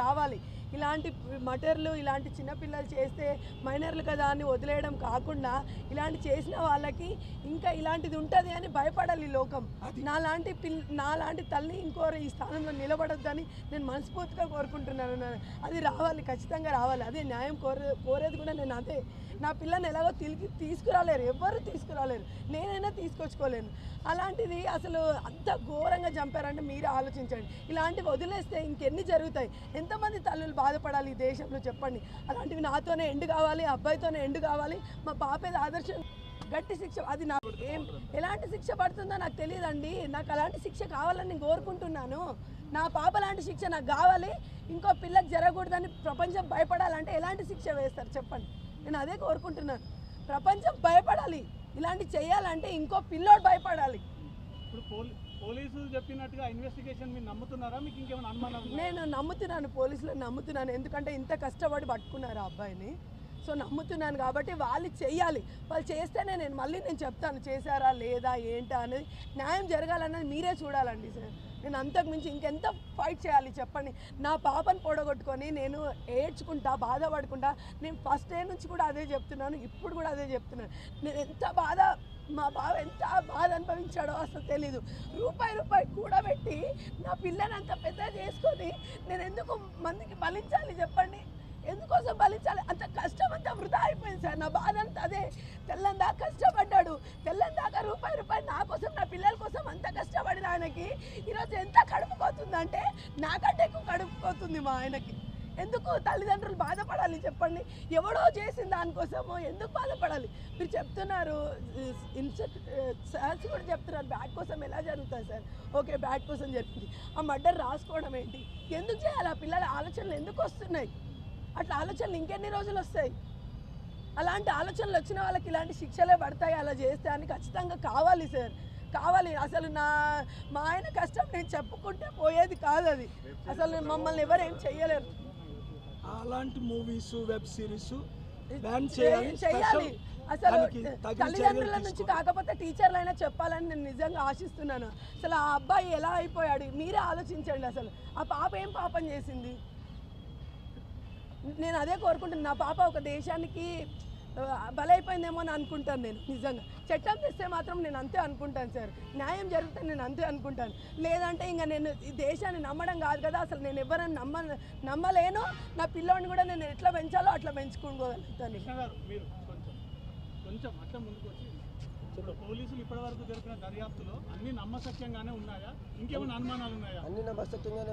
రావాలి. ఇలాంటి మటర్లు ఇలాంటి చిన్నపిల్లలు చేస్తే మైనర్లు కదా అని వదిలేయడం కాకుండా ఇలాంటి చేసిన వాళ్ళకి ఇంకా ఇలాంటిది ఉంటుంది అని భయపడాలి లోకం. నాలాంటి తల్లి ఇంకోరు ఈ స్థానంలో నిలబడొద్దని నేను మనస్ఫూర్తిగా కోరుకుంటున్నాను. అది రావాలి, ఖచ్చితంగా రావాలి. అదే న్యాయం కోరేది కూడా నేను అదే. నా పిల్లని ఎలాగో తీసుకురాలేరు, ఎవ్వరు తీసుకురాలేరు, నేనైనా తీసుకొచ్చుకోలేను. అలాంటిది అసలు అంత ఘోరంగా చంపారంటే మీరే ఆలోచించండి. ఇలాంటివి వదిలేస్తే ఇంకెన్ని జరుగుతాయి? ఎంతమంది తల్లులు బాధపడాలి ఈ దేశంలో చెప్పండి. అలాంటివి నాతోనే ఎండు కావాలి, అబ్బాయితోనే ఎండు కావాలి. మా పాపేది ఆదర్శం. గట్టి శిక్ష, అది నాకు ఎలాంటి శిక్ష పడుతుందో నాకు తెలియదండి. నాకు అలాంటి శిక్ష కావాలని నేను కోరుకుంటున్నాను. నా పాప లాంటి శిక్ష నాకు కావాలి. ఇంకో పిల్లకి జరగకూడదని ప్రపంచం భయపడాలంటే ఎలాంటి శిక్ష వేస్తారు చెప్పండి? నేను అదే కోరుకుంటున్నాను. ప్రపంచం భయపడాలి, ఇలాంటి చేయాలంటే ఇంకో పిల్లోడు భయపడాలి. ఇప్పుడు పోలీసులు చెప్పినట్టుగా ఇన్వెస్టిగేషన్ మీరు నమ్ముతున్నారా? మీకు ఇంకేమైనా అనుమానం? నేను నమ్ముతున్నాను, పోలీసులను నమ్ముతున్నాను. ఎందుకంటే ఇంత కష్టపడి పట్టుకున్నారు ఆ అబ్బాయిని. సో నమ్ముతున్నాను కాబట్టి వాళ్ళు చెయ్యాలి. వాళ్ళు చేస్తేనే నేను చెప్తాను చేశారా లేదా ఏంటా అనేది. న్యాయం జరగాలన్నది మీరే చూడాలండి సార్. నేను అంతకుమించి ఇంకెంత ఫైట్ చేయాలి చెప్పండి? నా పాపను పొడగొట్టుకొని నేను ఏడ్చుకుంటా, బాధపడుకుంటా. నేను ఫస్ట్ డే నుంచి కూడా అదే చెప్తున్నాను, ఇప్పుడు కూడా అదే చెప్తున్నాను. నేను ఎంత బాధ, మా బావ ఎంత బాధ అనుభవించాడో అసలు తెలీదు. రూపాయి కూడబెట్టి నా పిల్లని అంత పెద్ద చేసుకొని నేను ఎందుకు మందికి బలించాలి చెప్పండి? ఎందుకోసం బలించాలి? అంత కష్టం అంతా వృధా అయిపోయింది సార్. నా బాధ అంతా అదే. తెల్లని దాకా కష్టపడ్డాడు, తెల్లని దాకా రూపాయి నా కోసం, నా పిల్లల కోసం అంత కష్టపడిన ఆయనకి ఈరోజు ఎంత కడుపుకోతుందంటే నాకంటే ఎక్కువ కడుపుకోతుంది మా ఆయనకి. ఎందుకు తల్లిదండ్రులు బాధపడాలి చెప్పండి? ఎవడో చేసిన దానికోసమో ఎందుకు బాధపడాలి? మీరు చెప్తున్నారు, సార్స్ కూడా చెప్తున్నారు బ్యాట్ కోసం ఎలా జరుగుతుంది సార్. ఓకే, బ్యాట్ కోసం జరుగుతుంది. ఆ మర్డర్ రాసుకోవడం ఏంటి? ఎందుకు చేయాలి? ఆ పిల్లల ఆలోచనలు ఎందుకు వస్తున్నాయి? అట్లా ఆలోచనలు ఇంకెన్ని రోజులు వస్తాయి? అలాంటి ఆలోచనలు వచ్చిన వాళ్ళకి ఇలాంటి శిక్షలే పడతాయి అలా చేస్తే అని ఖచ్చితంగా కావాలి సార్, కావాలి. అసలు మా ఆయన కష్టం నేను చెప్పుకుంటే పోయేది కాదు. అది అసలు మమ్మల్ని ఎవరు ఏం చెయ్యలేరు. అలాంటి మూవీస్, వెబ్ సిరీస్ చేయాలి. అసలు తల్లిదండ్రుల నుంచి కాకపోతే టీచర్లైనా చెప్పాలని నేను నిజంగా ఆశిస్తున్నాను. అసలు ఆ అబ్బాయి ఎలా అయిపోయాడు మీరే ఆలోచించండి. అసలు ఆ పాప ఏం పాపం చేసింది? నేను అదే కోరుకుంటున్నాను. నా పాప ఒక దేశానికి బలైపోయిందేమో అని అనుకుంటాను నేను. నిజంగా చట్టం తెస్తే మాత్రం నేను అంతే అనుకుంటాను సార్. న్యాయం జరిగితే నేను అంతే అనుకుంటాను. లేదంటే ఇంకా నేను ఈ దేశాన్ని నమ్మడం కాదు కదా, అసలు నేను ఎవరైనా నమ్మలేను. నా పిల్లోడిని కూడా నేను ఎట్లా పెంచాలో అట్లా పెంచుకోగలుగుతాను. కొంచెం అట్లా ముందుకు వచ్చి పోలీసులు ఇప్పటివరకు జరిపిన దర్యాప్తులో అన్ని నమ్మసక్యంగానే ఉన్నాయా? ఇంకేమైనా అనుమానాలు ఉన్నాయా? అన్ని నమ్మసక్యంగానే